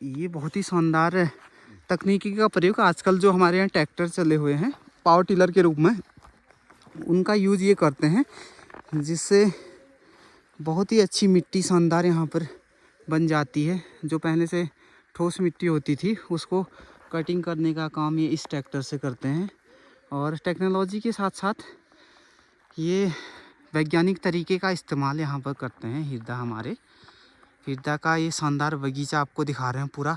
ये बहुत ही शानदार तकनीकी का प्रयोग आजकल जो हमारे यहाँ ट्रैक्टर चले हुए हैं पावर टिलर के रूप में, उनका यूज़ ये करते हैं, जिससे बहुत ही अच्छी मिट्टी शानदार यहाँ पर बन जाती है। जो पहले से ठोस मिट्टी होती थी उसको कटिंग करने का काम ये इस ट्रैक्टर से करते हैं। और टेक्नोलॉजी के साथ साथ ये वैज्ञानिक तरीके का इस्तेमाल यहाँ पर करते हैं। हिरदा का ये शानदार बगीचा आपको दिखा रहे हैं, पूरा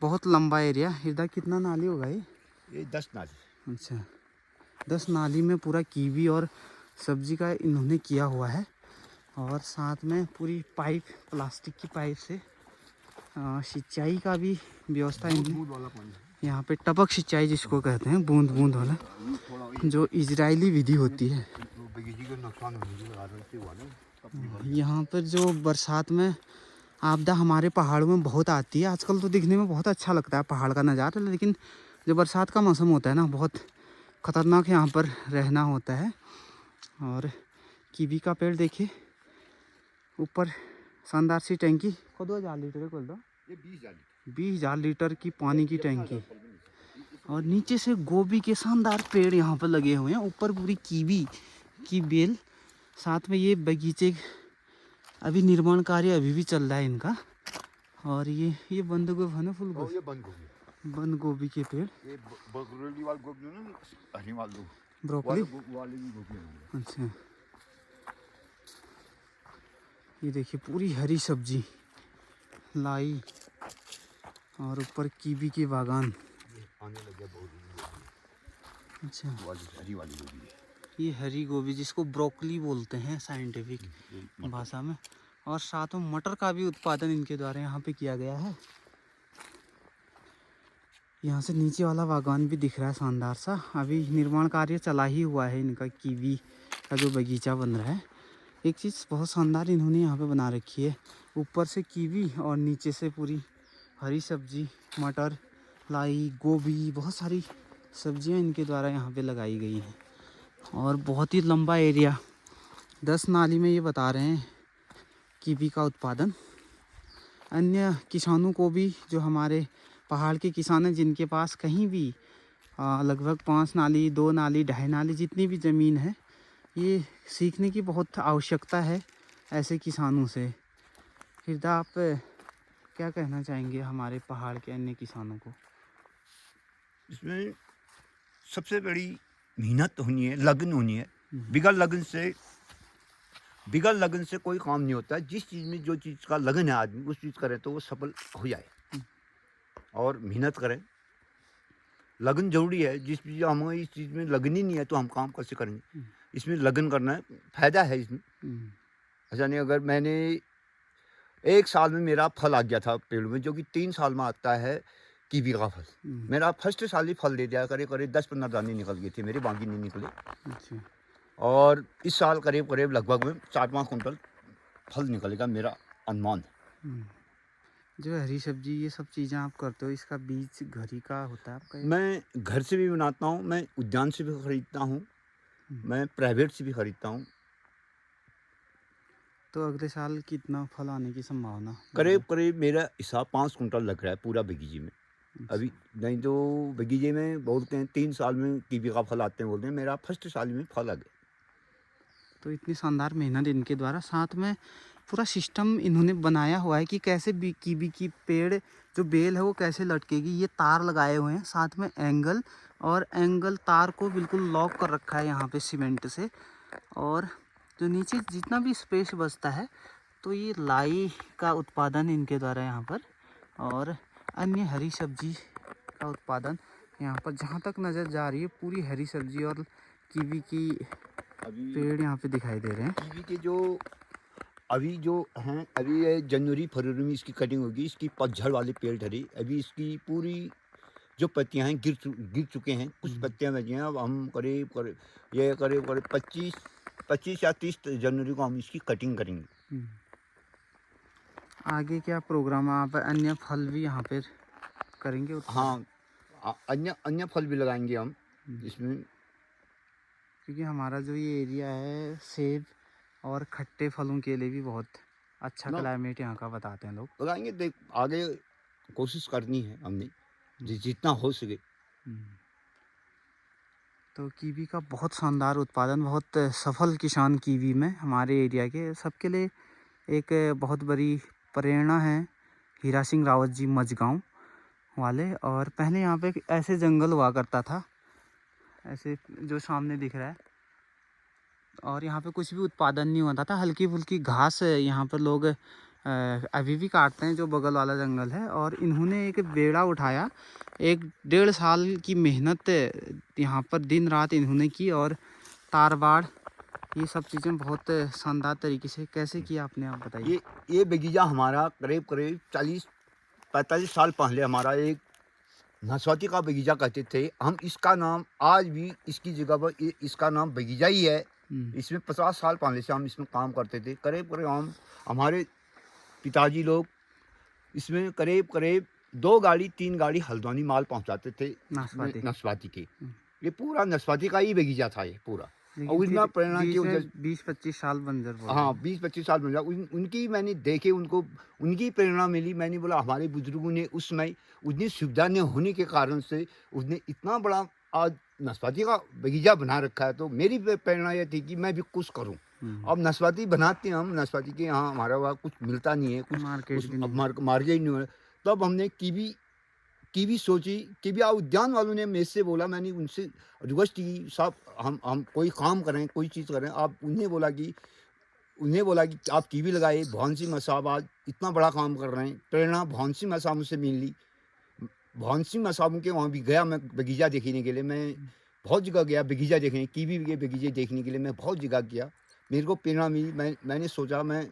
बहुत लंबा एरिया। हिरदा कितना नाली होगा ये 10 नाली। अच्छा, 10 नाली में पूरा कीवी और सब्जी का इन्होंने किया हुआ है। और साथ में पूरी पाइप, प्लास्टिक की पाइप से सिंचाई का भी व्यवस्था इन्होंने यहाँ पे, टपक सिंचाई जिसको कहते हैं, बूंद बूंद वाला, जो इजरायली विधि होती है। यहाँ पर जो बरसात में आपदा हमारे पहाड़ों में बहुत आती है। आजकल तो दिखने में बहुत अच्छा लगता है पहाड़ का नज़ारा, लेकिन जो बरसात का मौसम होता है ना, बहुत ख़तरनाक यहाँ पर रहना होता है। और कीवी का पेड़ देखिए, ऊपर शानदार सी टैंकी, को 2000 लीटर खोल दो, ये 20,000 लीटर की पानी की टैंकी। और नीचे से गोभी के शानदार पेड़ यहाँ पर लगे हुए हैं, ऊपर पूरी कीवी की बेल। साथ में ये बगीचे अभी निर्माण कार्य अभी भी चल रहा है इनका। और ये बंद गोभी है ना, फूल गोभी, ये बंद गोभी, बंद गोभी के पेड़, ये ब्रोकली वाली गोभी ना, हरी वाली ब्रोकली वाली भी गोभी। अच्छा, ये देखिए पूरी हरी सब्जी, लाई, और ऊपर कीवी के बागान। आने लगे बहुत। अच्छा, हरी वाली गोभी है ये हरी गोभी जिसको ब्रोकली बोलते हैं साइंटिफिक भाषा में। और साथ में मटर का भी उत्पादन इनके द्वारा यहाँ पे किया गया है। यहाँ से नीचे वाला बागान भी दिख रहा है शानदार सा। अभी निर्माण कार्य चला ही हुआ है इनका, कीवी का जो बगीचा बन रहा है। एक चीज़ बहुत शानदार इन्होंने यहाँ पे बना रखी है, ऊपर से कीवी और नीचे से पूरी हरी सब्जी, मटर, लाई, गोभी, बहुत सारी सब्जियाँ इनके द्वारा यहाँ पे लगाई गई हैं। और बहुत ही लंबा एरिया, 10 नाली में ये बता रहे हैं कीवी का उत्पादन। अन्य किसानों को भी, जो हमारे पहाड़ के किसान हैं, जिनके पास कहीं भी लगभग 5 नाली, 2 नाली, 2.5 नाली, जितनी भी ज़मीन है, ये सीखने की बहुत आवश्यकता है ऐसे किसानों से। हिरदा, आप क्या कहना चाहेंगे हमारे पहाड़ के अन्य किसानों को? इसमें सबसे बड़ी मेहनत होनी है, लगन होनी है। बिगड़ लगन से कोई काम नहीं होता है। जिस चीज़ में जो चीज़ का लगन है आदमी, उस चीज़ करे तो वो सफल हो जाए। और मेहनत करें, लगन जरूरी है। जिस चीज़ हमें इस चीज़ में लगन ही नहीं है तो हम काम कैसे करेंगे? इसमें लगन करना है, फायदा है इसमें। ऐसा नहीं, अगर मैंने 1 साल में मेरा फल आ गया था पेड़ में, जो कि 3 साल में आता है कीवी का फल। मेरा फर्स्ट साल ही फल दे दिया, करीब 10-15 दाने निकल गए थे मेरे, बाकी नहीं निकले। अच्छा, और इस साल करीब लगभग में 4-5 कुंटल फल निकलेगा, मेरा अनुमान है। जो हरी सब्जी ये सब चीज़ें आप करते हो, इसका बीज घर ही का होता है आपका? मैं घर से भी बनाता हूँ, मैं उद्यान से भी खरीदता हूँ, मैं प्राइवेट से भी खरीदता हूँ। तो अगले साल कितना फल आने की संभावना? करीब मेरा हिसाब 5 कुंटल लग रहा है पूरा बगीचे में। अभी नहीं तो बगीचे में बोलते हैं 3 साल में कीवी का फल आते हैं, बोलते हैं। मेरा फर्स्ट साल में फल आ गया। तो इतनी शानदार मेहनत इनके द्वारा, साथ में पूरा सिस्टम इन्होंने बनाया हुआ है कि कैसे कीवी की पेड़ जो बेल है वो कैसे लटकेगी। ये तार लगाए हुए हैं, साथ में एंगल, और एंगल तार को बिल्कुल लॉक कर रखा है यहाँ पे सीमेंट से। और जो नीचे जितना भी स्पेस बचता है, तो ये लाई का उत्पादन इनके द्वारा यहाँ पर, और अन्य हरी सब्जी का उत्पादन यहाँ पर। जहाँ तक नज़र जा रही है पूरी हरी सब्जी और कीवी की पेड़ यहाँ पे दिखाई दे रहे हैं। कीवी के जो अभी जो हैं, अभी ये जनवरी फरवरी में इसकी कटिंग होगी। इसकी पतझड़ वाले पेड़ धरी, अभी इसकी पूरी जो पत्तियां हैं गिर चुके हैं, कुछ पत्तियां बची हैं। अब हम करीब 25 या 30 जनवरी को हम इसकी कटिंग करेंगे। आगे क्या प्रोग्राम है? आप अन्य फल भी यहाँ पे करेंगे? हाँ, अन्य फल भी लगाएंगे हम इसमें, क्योंकि हमारा जो ये एरिया है सेब और खट्टे फलों के लिए भी बहुत अच्छा क्लाइमेट यहाँ का बताते हैं लोग। लगाएंगे। देख, आगे कोशिश करनी है हमने, जितना हो सके। तो कीवी का बहुत शानदार उत्पादन, बहुत सफल किसान कीवी में हमारे एरिया के सबके लिए एक बहुत बड़ी प्रेरणा है हीरा सिंह रावत जी मजगांव वाले। और पहले यहाँ पे ऐसे जंगल हुआ करता था, ऐसे जो सामने दिख रहा है, और यहाँ पे कुछ भी उत्पादन नहीं होता था। हल्की फुल्की घास यहाँ पर लोग अभी भी काटते हैं, जो बगल वाला जंगल है। और इन्होंने एक बेड़ा उठाया, 1-1.5 साल की मेहनत यहाँ पर दिन रात इन्होंने की, और तारबाड़ ये सब चीज़ें बहुत शानदार तरीके से कैसे किया आपने, आप बताइए। ये बगीचा हमारा करीब करीब 40-45 साल पहले हमारा एक नाशपाती का बगीचा कहते थे हम। इसका नाम आज भी इसकी जगह पर इसका नाम बगीचा ही है। इसमें 50 साल पहले से हम इसमें काम करते थे। करीब करीब हम हमारे पिताजी लोग इसमें करीब करीब 2 गाड़ी 3 गाड़ी हल्द्वानी माल पहुंचाते थे नाशपाती के। ये पूरा नाशपाती का ही बगीचा था ये पूरा। और इतना प्रेरणा की 20-25 साल बंजर। हाँ, 20-25 साल बन उनकी मैंने देखे, उनको उनकी प्रेरणा मिली। मैंने बोला हमारे बुजुर्गों ने उस समय उतनी सुविधा न होने के कारण से उसने इतना बड़ा आज नाशपाती का बगीचा बना रखा है। तो मेरी प्रेरणा यह थी कि मैं भी कुछ करूं। अब नाशपाती बनाते हैं हम, नाशपाती के यहाँ हमारा वहाँ कुछ मिलता नहीं है, कुछ मार्केट नहीं है। तब हमने कीवी सोची। कीवी उद्यान वालों ने मेरे से बोला, मैंने उनसे रिक्वेस्ट की, साहब हम कोई काम करें, कोई चीज़ करें। आप उन्हें बोला कि आप कीवी लगाए। भवन सिंह साहब आज इतना बड़ा काम कर रहे हैं। प्रेरणा भवन सिंह साहब मुझसे मिली। भवन सिंह साहब के वहाँ भी गया मैं बगीचा देखने के लिए। मैं बहुत जगह गया बगीचा देखने, कीवी के बगीचे देखने के लिए मैं बहुत जगह गया। मेरे को प्रेरणा मिली। मैंने सोचा मैं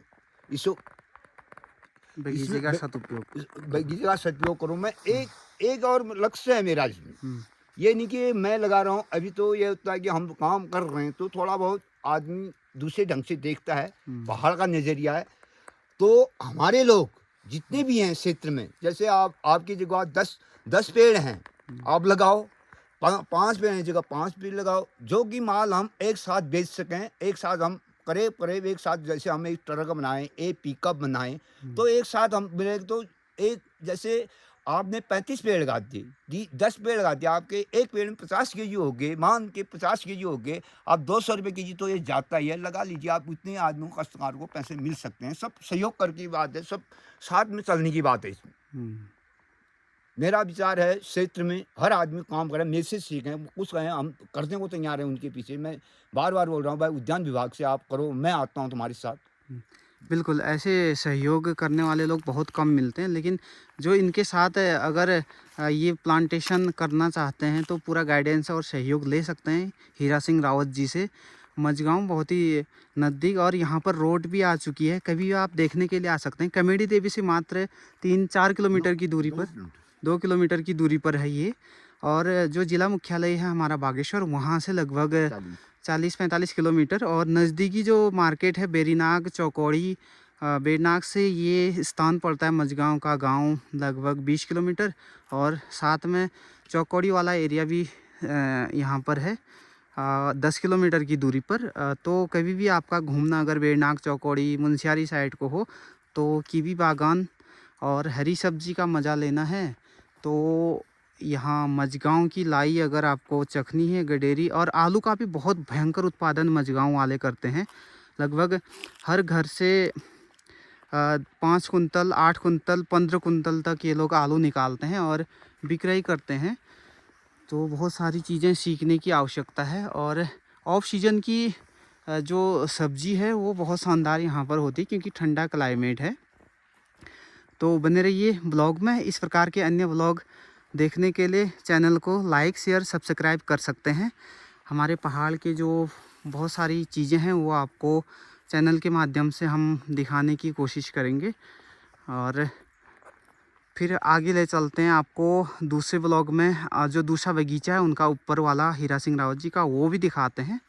इसको बगीचे का सदुपयोग करूँ। मैं एक और लक्ष्य है मेरा इसमें। ये नहीं कि मैं लगा रहा हूँ। अभी तो ये होता है कि हम काम कर रहे हैं तो थोड़ा बहुत आदमी दूसरे ढंग से देखता है, बाहर का नज़रिया है। तो हमारे लोग जितने भी हैं क्षेत्र में, जैसे आपकी जगह 10 पेड़ हैं, आप लगाओ। 5 पेड़ हैं जगह 5 पेड़ लगाओ, जो कि माल हम एक साथ बेच सकें। एक साथ हम करीब एक साथ, जैसे हम एक ट्रक बनाएं, एक पिकअप बनाएं, तो एक साथ हम मिले। तो एक जैसे आपने 35 पेड़ लगा दिए, 10 पेड़ लगा दिए, आपके एक पेड़ में 50 केजी हो गए, मान के 50 केजी हो गए। आप 200 रुपये केजी तो ये जाता ही है, लगा लीजिए। आप उतने आदमियों को, कस्टमर को पैसे मिल सकते हैं। सब सहयोग करके बात है, सब साथ में चलने की बात है इसमें। मेरा विचार है क्षेत्र में हर आदमी काम करे, मेरे से सीखें, कुछ कहें, हम करने को तैयार हैं उनके पीछे। मैं बार बार बोल रहा हूँ भाई, उद्यान विभाग से आप करो, मैं आता हूँ तुम्हारे साथ। बिल्कुल, ऐसे सहयोग करने वाले लोग बहुत कम मिलते हैं, लेकिन जो इनके साथ अगर ये प्लांटेशन करना चाहते हैं तो पूरा गाइडेंस और सहयोग ले सकते हैं हीरा सिंह रावत जी से। मजगांव बहुत ही नज़दीक, और यहाँ पर रोड भी आ चुकी है, कभी आप देखने के लिए आ सकते हैं। कमेडी देवी से मात्र 3-4 किलोमीटर की दूरी पर, 2 किलोमीटर की दूरी पर है ये। और जो जिला मुख्यालय है हमारा बागेश्वर, वहाँ से लगभग 40-45 किलोमीटर। और नज़दीकी जो मार्केट है बेरीनाग चौकौड़ी, बेरीनाग से ये स्थान पड़ता है मजगांव का गांव लगभग 20 किलोमीटर। और साथ में चौकौड़ी वाला एरिया भी यहाँ पर है 10 किलोमीटर की दूरी पर। तो कभी भी आपका घूमना अगर बेरीनाग चौकौड़ी मुंशियारी साइड को हो, तो कीवी बागान और हरी सब्जी का मज़ा लेना है तो यहाँ मजगांव की लाई अगर आपको चखनी है, गडेरी। और आलू का भी बहुत भयंकर उत्पादन मजगांव वाले करते हैं। लगभग हर घर से 5 कुंतल, 8 कुंतल, 15 कुंतल तक ये लोग आलू निकालते हैं और विक्रय करते हैं। तो बहुत सारी चीज़ें सीखने की आवश्यकता है। और ऑफ सीजन की जो सब्जी है वो बहुत शानदार यहाँ पर होती है, क्योंकि ठंडा क्लाइमेट है। तो बने रहिए ब्लॉग में। इस प्रकार के अन्य ब्लॉग देखने के लिए चैनल को लाइक, शेयर, सब्सक्राइब कर सकते हैं। हमारे पहाड़ के जो बहुत सारी चीज़ें हैं वो आपको चैनल के माध्यम से हम दिखाने की कोशिश करेंगे। और फिर आगे ले चलते हैं आपको दूसरे ब्लॉग में। जो दूसरा बगीचा है उनका ऊपर वाला हीरा सिंह रावत जी का, वो भी दिखाते हैं।